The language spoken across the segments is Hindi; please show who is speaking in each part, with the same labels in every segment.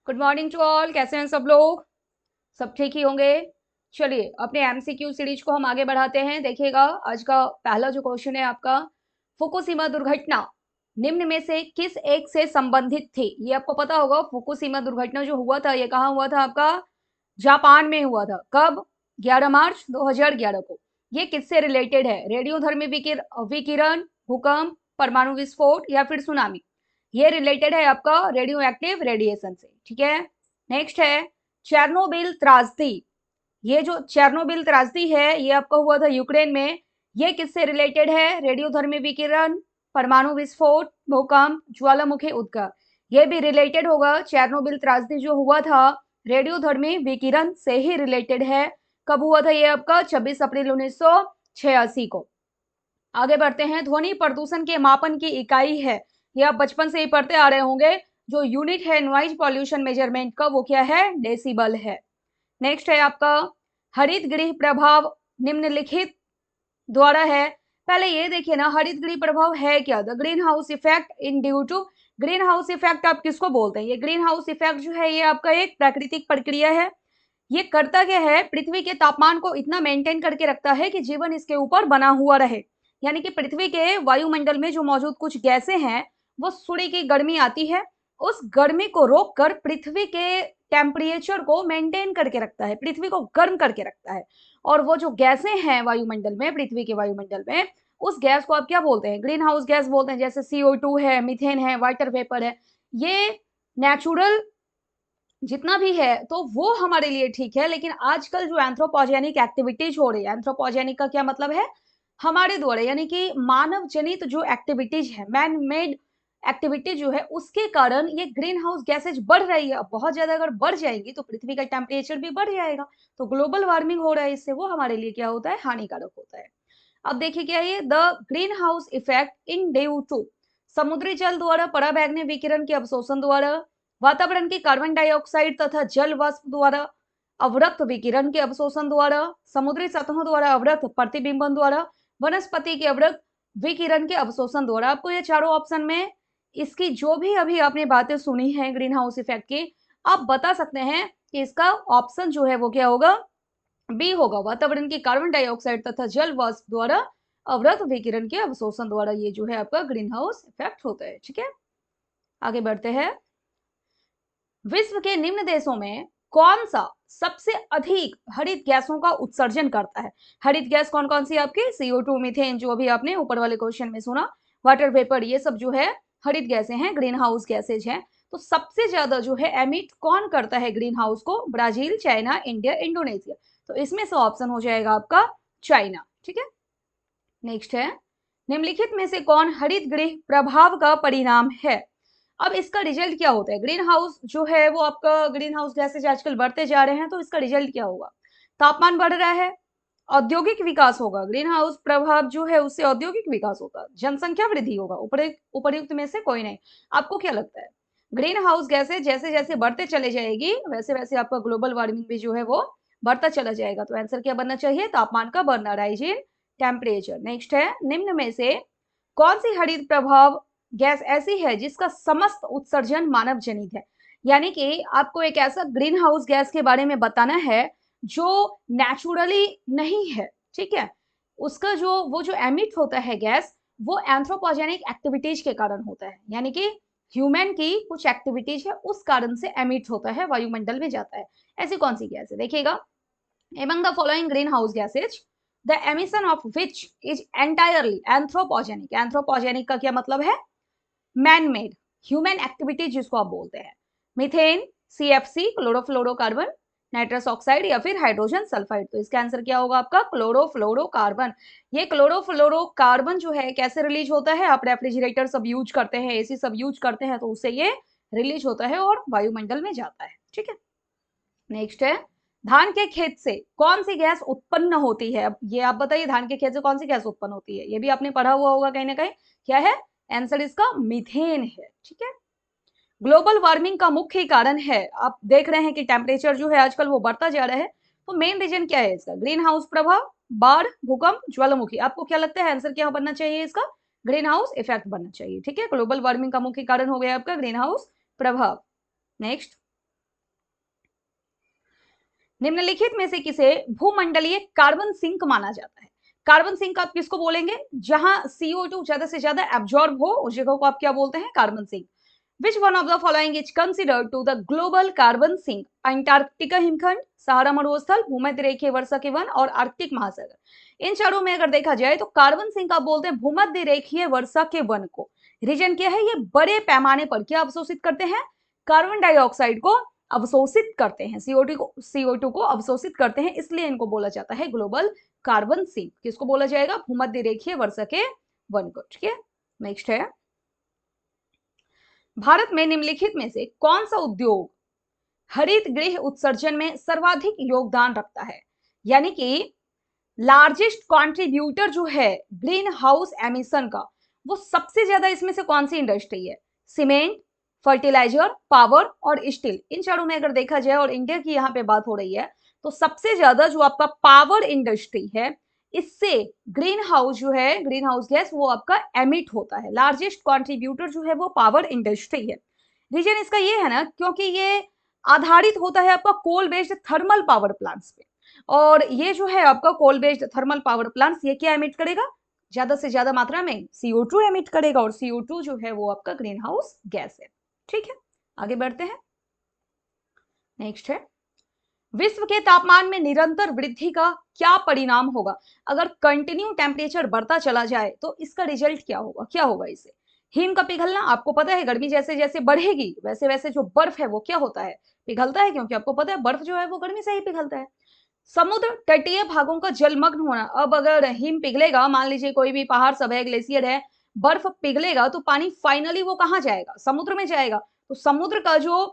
Speaker 1: Good morning to all. कैसे हैं सब लोग? सब ठीक ही होंगे। चलिए अपने एमसीक्यू सीरीज को हम आगे बढ़ाते हैं। देखिएगा आज का पहला जो क्वेश्चन है आपका, फुकुशिमा दुर्घटना निम्न में से किस एक से संबंधित थी? ये आपको पता होगा, फुकुशिमा दुर्घटना जो हुआ था ये कहाँ हुआ था आपका? जापान में हुआ था। कब? 11 मार्च 2011 को। ये किससे रिलेटेड है? रेडियोधर्मी विकिरण, भूकंप, परमाणु विस्फोट या फिर सुनामी? ये रिलेटेड है आपका रेडियो एक्टिव रेडिएशन से। ठीक है। नेक्स्ट है चेरनोबिल त्रासदी। ये जो चेरनोबिल त्रासदी है ये आपका हुआ था यूक्रेन में। ये किससे रिलेटेड है? रेडियोधर्मी विकिरण, परमाणु विस्फोट, भूकंप, ज्वालामुखी उद्गार। ये भी रिलेटेड होगा। चेरनोबिल त्रासदी जो हुआ था रेडियोधर्मी विकिरण से ही रिलेटेड है। कब हुआ था ये आपका? 26 अप्रैल 1986 को। आगे बढ़ते हैं। ध्वनि प्रदूषण के मापन की इकाई है, ये आप बचपन से ही पढ़ते आ रहे होंगे। जो यूनिट है नॉइज पॉल्यूशन मेजरमेंट का, वो क्या है? डेसिबल है। नेक्स्ट है आपका हरित गृह प्रभाव निम्नलिखित द्वारा है। पहले ये देखिए ना, हरित गृह प्रभाव है क्या? The greenhouse effect in due to. Greenhouse effect आप किसको बोलते हैं? ये ग्रीन हाउस इफेक्ट जो है ये आपका एक प्राकृतिक प्रक्रिया है। ये करता क्या है? पृथ्वी के तापमान को इतना मेंटेन करके रखता है कि जीवन इसके ऊपर बना हुआ रहे। यानी कि पृथ्वी के वायुमंडल में जो मौजूद कुछ गैसें हैं, वो सूर्य की गर्मी आती है, उस गर्मी को रोककर पृथ्वी के टेम्परेचर को मेंटेन करके रखता है, पृथ्वी को गर्म करके रखता है। और वो जो गैसें हैं वायुमंडल में, पृथ्वी के वायुमंडल में, उस गैस को आप क्या बोलते हैं? ग्रीन हाउस गैस बोलते हैं। जैसे CO2 है, मीथेन है, वाटर वेपर है। ये नेचुरल जितना भी है तो वो हमारे लिए ठीक है। लेकिन आजकल जो एंथ्रोपोजेनिक एक्टिविटीज हो रही है, एंथ्रोपोजेनिक का क्या मतलब है? हमारे द्वारा, यानी कि मानव जनित जो एक्टिविटीज है, मैन मेड एक्टिविटी जो है, उसके कारण ये ग्रीन हाउस गैसेज बढ़ रही है। अब बहुत ज्यादा अगर बढ़ जाएंगी तो पृथ्वी का टेम्परेचर भी बढ़ जाएगा। तो ग्लोबल वार्मिंग हो रहा है, इससे वो हमारे लिए क्या होता है? हानिकारक होता है। अब देखिए क्या है ये, the greenhouse effect in due to. समुद्री जल द्वारा पराबैंगनी विकिरण के अवशोषण द्वारा, वातावरण की कार्बन डाइऑक्साइड तथा जल वाष्प द्वारा अवरक्त विकिरण के अवशोषण द्वारा, समुद्री सतहों द्वारा अवरक्त प्रतिबिंबन द्वारा, वनस्पति के अवरक्त विकिरण के अवशोषण द्वारा। आपको ये चारों ऑप्शन में इसकी जो भी अभी आपने बातें सुनी है ग्रीन हाउस इफेक्ट की, आप बता सकते हैं कि इसका ऑप्शन जो है वो क्या होगा? बी होगा। वातावरण की कार्बन डाइऑक्साइड तथा जल वाष्प द्वारा अवरक्त विकिरण के अवशोषण द्वारा ये जो है आपका ग्रीन हाउस इफेक्ट होता है। ठीक है, आगे बढ़ते हैं। विश्व के निम्न देशों में कौन सा सबसे अधिक हरित गैसों का उत्सर्जन करता है? हरित गैस कौन कौन सी आपकी? CO2, मीथेन, जो अभी आपने ऊपर वाले क्वेश्चन में सुना, वाटर वेपर, ये सब जो है हरित गैसें हैं, ग्रीन हाउस गैसेज हैं। तो सबसे ज्यादा जो है एमिट कौन करता है ग्रीन हाउस को? Brazil, China, India, Indonesia. तो इसमें से ऑप्शन हो जाएगा आपका चाइना। ठीक है। नेक्स्ट है, निम्नलिखित में से कौन हरित गृह प्रभाव का परिणाम है? अब इसका रिजल्ट क्या होता है? ग्रीन हाउस जो है वो आपका, ग्रीन हाउस गैसेज आजकल बढ़ते जा रहे हैं, तो इसका रिजल्ट क्या होगा? तापमान बढ़ रहा है, औद्योगिक विकास होगा। ग्रीन हाउस प्रभाव जो है उससे औद्योगिक विकास होगा, जनसंख्या वृद्धि होगा। उपर्युक्त में से कोई नहीं। आपको क्या लगता है? ग्रीन हाउस गैसेज जैसे जैसे बढ़ते चले जाएगी वैसे वैसे आपका ग्लोबल वार्मिंग भी जो है वो बढ़ता चला जाएगा। तो आंसर क्या बनना चाहिए? तापमान का बढ़ना, राइज इन टेम्परेचर। नेक्स्ट है, निम्न में से कौन सी हरित प्रभाव गैस ऐसी है जिसका समस्त उत्सर्जन मानव जनित है? यानी कि आपको एक ऐसा ग्रीन हाउस गैस के बारे में बताना है जो नेचुरली नहीं है। ठीक है, उसका जो वो जो एमिट होता है गैस, वो एंथ्रोपोजेनिक एक्टिविटीज के कारण होता है। यानी कि ह्यूमन की कुछ एक्टिविटीज है उस कारण से एमिट होता है, वायुमंडल में जाता है। ऐसी कौन सी गैस है? देखिएगा, among the following greenhouse gases the emission of which is entirely anthropogenic। anthropogenic का क्या मतलब है? मैन मेड, ह्यूमन एक्टिविटी जिसको आप बोलते हैं। Methane, CFC chlorofluorocarbon, nitrous oxide या फिर हाइड्रोजन सल्फाइड। तो इसका आंसर क्या होगा आपका? क्लोरोफ्लोरोकार्बन। ये क्लोरोफ्लोरोकार्बन जो है कैसे रिलीज होता है? आप रेफ्रिजरेटर सब यूज करते हैं, AC सब यूज करते हैं, तो उससे ये रिलीज होता है और वायुमंडल में जाता है। ठीक है। नेक्स्ट है, धान के खेत से कौन सी गैस उत्पन्न होती है? अब ये आप बताइए, धान के खेत से कौन सी गैस उत्पन्न होती है? ये भी आपने पढ़ा हुआ होगा कहीं ना कहीं। क्या है आंसर? इसका मीथेन है। ठीक है। ग्लोबल वार्मिंग का मुख्य कारण है, आप देख रहे हैं कि टेम्परेचर जो है आजकल वो बढ़ता जा रहा है, तो मेन रीजन क्या है इसका? ग्रीन हाउस प्रभाव, बाढ़, भूकंप, ज्वालामुखी। आपको क्या लगता है आंसर क्या बनना चाहिए इसका? ग्रीन हाउस इफेक्ट बनना चाहिए। ठीक है, ग्लोबल वार्मिंग का मुख्य कारण हो गया आपका ग्रीन हाउस प्रभाव। नेक्स्ट, निम्नलिखित में से किसे भूमंडलीय कार्बन सिंक माना जाता है? कार्बन सिंक आप किसको बोलेंगे? जहां CO2 ज्यादा से ज्यादा एब्जॉर्ब हो उस जगह को आप क्या बोलते हैं? Carbon sink. Which one of the following is considered to the global carbon sink? Antarctica हिमखंड, सहारा मरुस्थल, भूमध्य रेखीय वर्षा के वन और आर्कटिक महासागर। इन चारों में अगर देखा जाए तो कार्बन सिंक आप बोलते हैं भूमध्य रेखीय वर्षा के वन को। रीजन क्या है? ये बड़े पैमाने पर क्या अवशोषित करते हैं? कार्बन डाइऑक्साइड को अवशोषित करते हैं, CO2 को अवशोषित करते हैं, इसलिए इनको बोला जाता है ग्लोबल कार्बन सिंक। किसको बोला जाएगा? भूमध्य रेखीय वर्षा के वन को। ठीक है, नेक्स्ट है, भारत में निम्नलिखित में से कौन सा उद्योग हरित गृह उत्सर्जन में सर्वाधिक योगदान रखता है? यानी कि लार्जेस्ट कंट्रीब्यूटर जो है ग्रीन हाउस एमिशन का, वो सबसे ज्यादा इसमें से कौन सी इंडस्ट्री है? सीमेंट, फर्टिलाइजर, पावर और स्टील। इन चारों में अगर देखा जाए और इंडिया की यहाँ पे बात हो रही है तो सबसे ज्यादा जो आपका पावर इंडस्ट्री है, इससे ग्रीन हाउस जो है, ग्रीन हाउस गैस वो आपका एमिट होता है। लार्जेस्ट कंट्रीब्यूटर जो है वो पावर इंडस्ट्री है। रीजन इसका ये है ना, क्योंकि ये आधारित होता है आपका coal based thermal power plants पे, और ये जो है आपका coal based thermal power plants ये क्या एमिट करेगा? ज्यादा से ज्यादा मात्रा में CO2 एमिट करेगा, और CO2 जो है वो आपका ग्रीन हाउस गैस है। ठीक है, आगे बढ़ते हैं। नेक्स्ट है, विश्व के तापमान में निरंतर वृद्धि का क्या परिणाम होगा? अगर कंटिन्यू टेम्परेचर बढ़ता चला जाए तो इसका रिजल्ट क्या होगा? क्या होगा इससे? हिम का पिघलना। आपको पता है गर्मी जैसे जैसे बढ़ेगी वैसे वैसे जो बर्फ है वो क्या होता है? पिघलता है, क्योंकि आपको पता है बर्फ जो है वो गर्मी से ही पिघलता है। समुद्र तटीय भागों का जलमग्न होना। अब अगर हिम पिघलेगा, मान लीजिए कोई भी पहाड़ सब है, ग्लेशियर है, बर्फ पिघलेगा तो पानी फाइनली वो कहाँ जाएगा? समुद्र में जाएगा। तो समुद्र का जो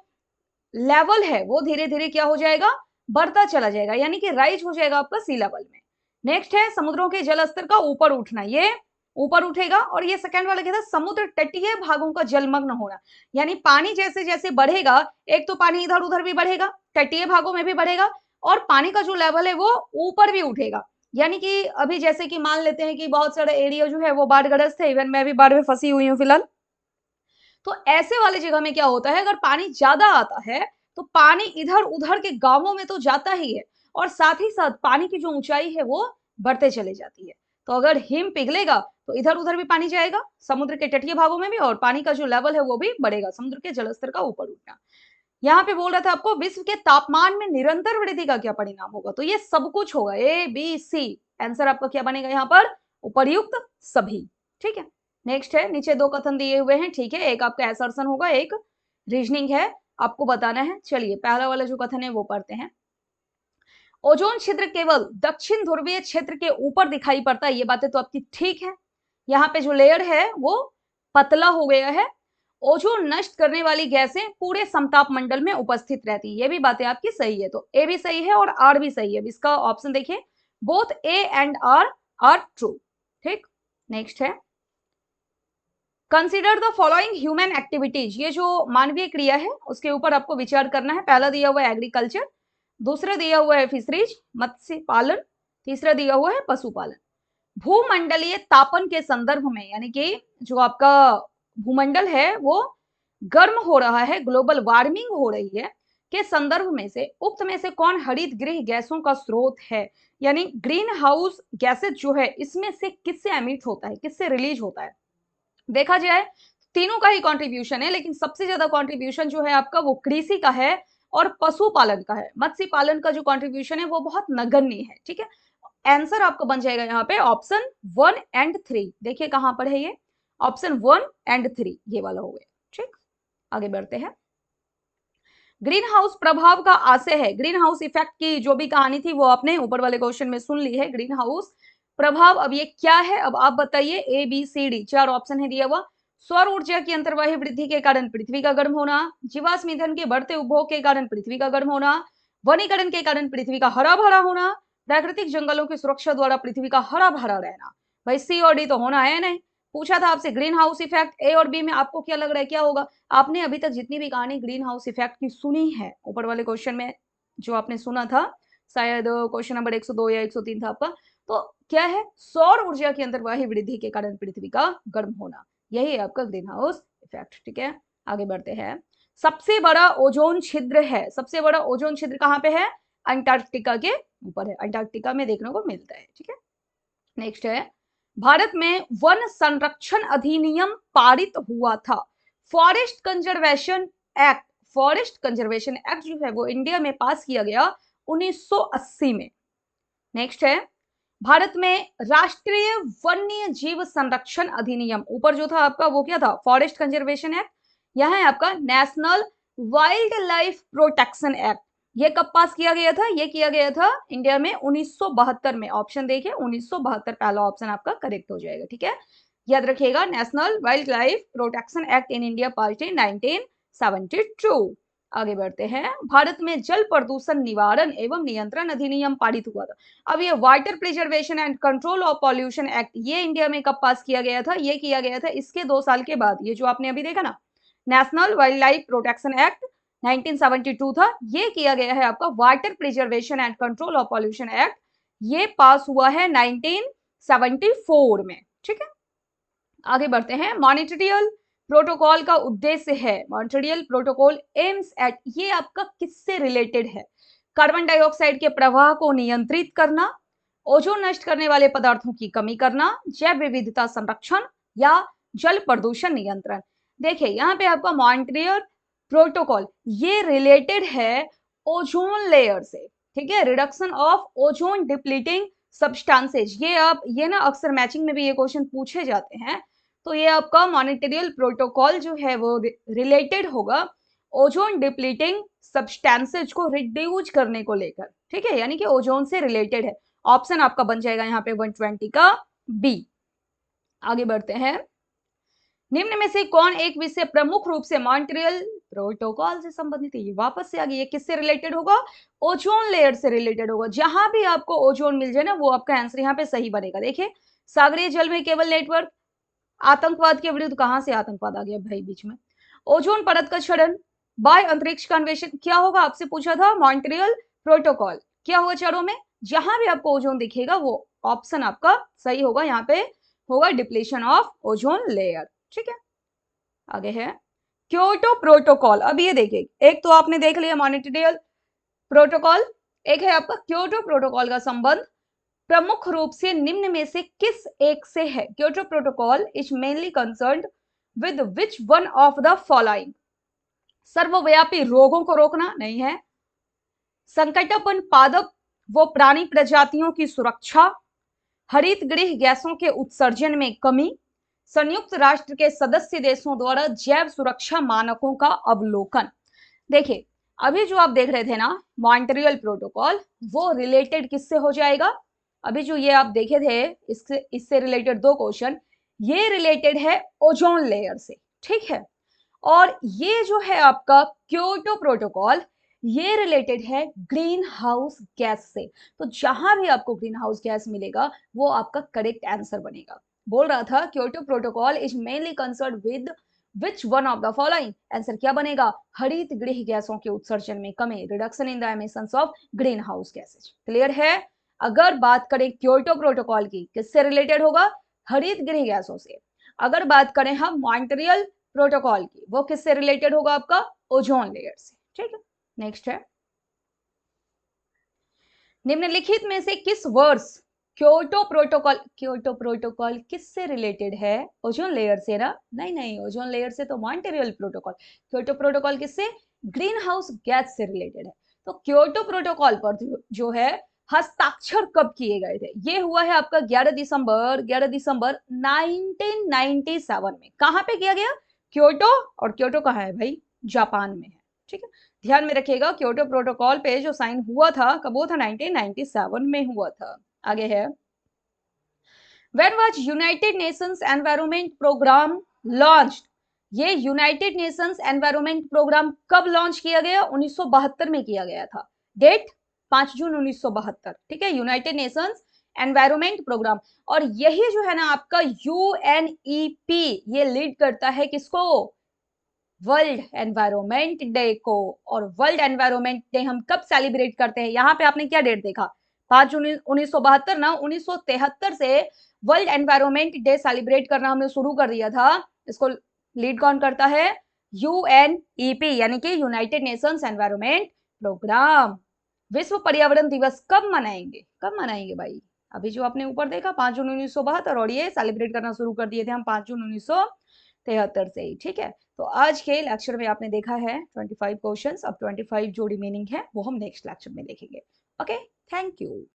Speaker 1: लेवल है वो धीरे धीरे क्या हो जाएगा? बढ़ता चला जाएगा, यानी कि राइज हो जाएगा आपका सी लेवल में। नेक्स्ट है समुद्रों के जल स्तर का ऊपर उठना, ये ऊपर उठेगा। और ये सेकंड वाला क्या था? समुद्र तटीय भागों का जलमग्न होना, यानी पानी जैसे जैसे बढ़ेगा, एक तो पानी इधर उधर भी बढ़ेगा, तटीय भागों में भी बढ़ेगा, और पानी का जो लेवल है वो ऊपर भी उठेगा। यानी कि अभी जैसे कि मान लेते हैं कि बहुत सारे एरिया जो है वो बाढ़ग्रस्त है, इवन मैं भी बाढ़ में फंसी हुई हूँ फिलहाल। तो ऐसे वाले जगह में क्या होता है, अगर पानी ज्यादा आता है तो पानी इधर उधर के गांवों में तो जाता ही है, और साथ ही साथ पानी की जो ऊंचाई है वो बढ़ते चले जाती है। तो अगर हिम पिघलेगा तो इधर उधर भी पानी जाएगा, समुद्र के तटीय भागों में भी, और पानी का जो लेवल है वो भी बढ़ेगा, समुद्र के जलस्तर का ऊपर उठना। यहाँ पे बोल रहा था आपको विश्व के तापमान में निरंतर वृद्धि का क्या परिणाम होगा? तो ये सब कुछ होगा, ABC। आंसर आपका क्या बनेगा यहाँ पर? उपर्युक्त सभी। ठीक है, नेक्स्ट है, नीचे दो कथन दिए हुए हैं। ठीक है, एक आपका असर्शन होगा, एक रीजनिंग है, आपको बताना है। चलिए पहला वाला जो कथन है वो पढ़ते हैं। ओजोन छिद्र केवल दक्षिण ध्रुवीय क्षेत्र के ऊपर दिखाई पड़ता है, ये बातें तो आपकी ठीक है। यहाँ पे जो लेयर है वो पतला हो गया है। ओजोन नष्ट करने वाली गैसें पूरे समताप मंडल में उपस्थित रहती है, ये भी बातें आपकी सही है। तो ए भी सही है और आर भी सही है। इसका ऑप्शन देखिए, both A and R are true. ठीक, नेक्स्ट है, consider the following human activities. ये जो मानवीय क्रिया है उसके ऊपर आपको विचार करना है। पहला दिया हुआ है एग्रीकल्चर, दूसरा दिया हुआ है फिशरीज मत्स्य पालन, तीसरा दिया हुआ है पशुपालन। भूमंडलीय तापन के संदर्भ में, यानी कि जो आपका भूमंडल है वो गर्म हो रहा है, ग्लोबल वार्मिंग हो रही है, के संदर्भ में से उक्त में से कौन हरित गृह गैसों का स्रोत है? यानी ग्रीन हाउस गैसेज जो है इसमें से किससे एमिट होता है, किससे रिलीज होता है? देखा जाए तीनों का ही कंट्रीब्यूशन है, लेकिन सबसे ज्यादा कंट्रीब्यूशन जो है आपका वो कृषि का है और पशुपालन का है। मत्स्य पालन का जो कंट्रीब्यूशन है वो बहुत नगण्य है। ठीक है, आंसर आपका बन जाएगा यहाँ पे ऑप्शन 1 एंड 3। देखिए कहां पर है ये, ऑप्शन 1 एंड 3 ये वाला हो गया। ठीक, आगे बढ़ते हैं। ग्रीन हाउस प्रभाव का आशय है, ग्रीन हाउस इफेक्ट की जो भी कहानी थी वो आपने ऊपर वाले क्वेश्चन में सुन ली है। ग्रीन हाउस प्रभाव अब ये क्या है, अब आप बताइए। ABCD चार ऑप्शन है दिया हुआ। सौर ऊर्जा की अंतर्वाही वृद्धि के कारण पृथ्वी का गर्म होना, जीवाश्म ईंधन के बढ़ते उपभोग के कारण पृथ्वी का गर्म होना, वनीकरण के कारण पृथ्वी का हरा भरा होना, प्राकृतिक जंगलों की सुरक्षा द्वारा पृथ्वी का हरा भरा रहना। भाई C और D तो होना है नहीं। पूछा था आपसे ग्रीन हाउस इफेक्ट A और B में, आपको क्या लग रहा है क्या होगा? आपने अभी तक जितनी भी कहानी ग्रीन हाउस इफेक्ट की सुनी है ऊपर वाले क्वेश्चन में जो आपने सुना था, शायद क्वेश्चन नंबर 102 या 103 था आपका, तो क्या है? सौर ऊर्जा की अंतर्वाही वृद्धि के कारण पृथ्वी का गर्म होना, यही है आपका ग्रीन हाउस इफेक्ट। ठीक है, आगे बढ़ते हैं। सबसे बड़ा ओजोन छिद्र है, सबसे बड़ा ओजोन छिद्र कहां पे है? अंटार्कटिका के ऊपर है, अंटार्कटिका में देखने को मिलता है। ठीक है, नेक्स्ट है, भारत में वन संरक्षण अधिनियम पारित हुआ था। Forest conservation act, forest conservation act जो है वो इंडिया में पास किया गया 1980 में। नेक्स्ट है, भारत में राष्ट्रीय वन्य जीव संरक्षण अधिनियम, ऊपर जो था आपका वो क्या था, फॉरेस्ट कंजर्वेशन एक्ट, यह है आपका national wild life protection act. ये कब पास किया गया था, ये किया गया था इंडिया में 1972 में। ऑप्शन देखिए 1972, पहला ऑप्शन आपका करेक्ट हो जाएगा। ठीक है, याद रखिएगा, national wild life protection act in India pass in 1972। आगे बढ़ते हैं, भारत में जल प्रदूषण निवारण एवं नियंत्रण अधिनियम पारित हुआ था। अब ये water preservation and control of pollution act, ये इंडिया में कब पास किया गया था, ये किया गया था इसके 2 साल के बाद। ये जो आपने अभी देखा ना, national wild life protection act 1972 था, ये किया गया है आपका water preservation and control of pollution act, ये पास हुआ है 1974 में। ठीक है, आगे बढ़ते हैं, मॉनिट्रियल प्रोटोकॉल का उद्देश्य है, मॉनिट्रियल प्रोटोकॉल एम्स एट, ये आपका किससे रिलेटेड है, कार्बन डाइऑक्साइड के प्रवाह को नियंत्रित करना, ओजोन नष्ट करने वाले पदार्थों की कमी करना, जैव विविधता संरक्षण या जल प्रदूषण नियंत्रण। देखिए यहाँ पे आपका मॉनिट्रियल प्रोटोकॉल ये रिलेटेड है ओजोन लेयर से। ठीक है, reduction of ozone depleting substances, ये ना अक्सर मैचिंग में भी ये क्वेश्चन पूछे जाते हैं। तो ये आपका मॉनिट्रियल प्रोटोकॉल जो है वो रिलेटेड होगा ओजोन डिप्लीटिंग सब्सटेंसेज को रिड्यूस करने को लेकर। ठीक है, यानी कि ओजोन से रिलेटेड है। ऑप्शन आपका बन जाएगा यहाँ पे 120 का बी। आगे बढ़ते हैं, निम्न में से कौन एक विषय प्रमुख रूप से मॉन्ट्रियल प्रोटोकॉल से संबंधित है, ये वापस से आ गई, ये किससे रिलेटेड होगा, ओजोन लेयर से रिलेटेड होगा। जहां भी आपको ओजोन मिल जाए ना, वो आपका आंसर यहाँ पे सही बनेगा। देखिए, सागरीय जल में केबल नेटवर्क, आतंकवाद के विरुद्ध, कहां से आतंकवाद आ गया भाई बीच में, ओजोन परत का क्षरण, बाह्य अंतरिक्ष का अन्वेषण, क्या होगा आपसे पूछा था, मॉन्ट्रियल प्रोटोकॉल। क्या होगा चारों में, जहां भी आपको ओजोन दिखेगा वो ऑप्शन आपका सही होगा, यहाँ पे होगा डिप्लीशन ऑफ ओजोन लेयर। ठीक है, आगे है क्योटो प्रोटोकॉल। अब ये देखिए, एक तो आपने देख लिया मॉनिट्रियल प्रोटोकॉल, एक है आपका क्योटो प्रोटोकॉल का संबंध प्रमुख रूप से निम्न में से किस एक से है। Kyoto protocol is mainly concerned with which one of the following, सर्वव्यापी रोगों को रोकना नहीं है, संकटापन्न पादप वो प्राणी प्रजातियों की सुरक्षा, हरित गृह गैसों के उत्सर्जन में कमी, संयुक्त राष्ट्र के सदस्य देशों द्वारा जैव सुरक्षा मानकों का अवलोकन। देखिए, अभी जो आप देख रहे थे ना मॉन्ट्रियल प्रोटोकॉल, वो रिलेटेड किससे हो जाएगा, अभी जो ये आप देखे थे इससे रिलेटेड 2 क्वेश्चन, ये रिलेटेड है ओजोन लेयर से। ठीक है, और ये जो है आपका क्योटो प्रोटोकॉल, ये रिलेटेड है ग्रीन हाउस गैस से। तो जहां भी आपको ग्रीन हाउस गैस मिलेगा वो आपका करेक्ट आंसर बनेगा। बोल रहा था Kyoto protocol is mainly concern with which one of the following, answer क्या बनेगा, हरित गृह गैसों के उत्सर्जन में कमी, reduction in the emissions of green house gases. Clear है, अगर बात करें क्योटो प्रोटोकॉल की, किससे रिलेटेड होगा, हरित गृह गैसों से। अगर बात करें हम मॉन्ट्रियल प्रोटोकॉल की, वो किससे रिलेटेड होगा, आपका ओजोन लेयर से। ठीक है, नेक्स्ट है, निम्नलिखित में से किस वर्ष क्योटो प्रोटोकॉल किससे रिलेटेड है, ओजोन लेयर से ना, नहीं, ओजोन लेयर से तो मॉन्ट्रियल प्रोटोकॉल, क्योटो प्रोटोकॉल किससे, ग्रीन हाउस गैस से रिलेटेड है। तो क्योटो प्रोटोकॉल पर जो है हस्ताक्षर कब किए गए थे, ये हुआ है आपका 11 दिसंबर 1997 में। कहां पे किया गया, क्योटो, और क्योटो कहाँ है भाई, जापान में है। ठीक है, ध्यान में रखिएगा, क्योटो प्रोटोकॉल पे जो साइन हुआ था कब हुआ था, 1997 में हुआ था। आगे है, When was United Nations Environment Program launched? ये यूनाइटेड नेशंस एनवायरमेंट प्रोग्राम कब लॉन्च किया गया, 1972 में किया गया था। डेट 5 जून 1972। ठीक है, यूनाइटेड नेशंस एनवायरमेंट प्रोग्राम, और यही जो है ना आपका यूएनईपी, ये लीड करता है किसको, वर्ल्ड एनवायरमेंट डे को। और वर्ल्ड एनवायरमेंट डे हम कब सेलिब्रेट करते हैं, यहाँ पे आपने क्या डेट देखा, 5 जून 1972 ना, 1973 से वर्ल्ड एनवायरमेंट डे सेलिब्रेट करना हमने शुरू कर दिया था। इसको लीड कौन करता है, यूएनईपी, यानी कि यूनाइटेड नेशंस एनवायरमेंट प्रोग्राम। विश्व पर्यावरण दिवस कब मनाएंगे? कब मनाएंगे भाई? अभी जो आपने ऊपर देखा 5 जून 1972 और ये सेलिब्रेट करना शुरू कर दिए थे हम 5 जून 1973 से ही, ठीक है। तो आज के लेक्चर में आपने देखा है 25 क्वेश्चंस, अब 25 जो रिमेनिंग है वो हम नेक्स्ट लेक्चर में देखेंगे। Okay, thank you.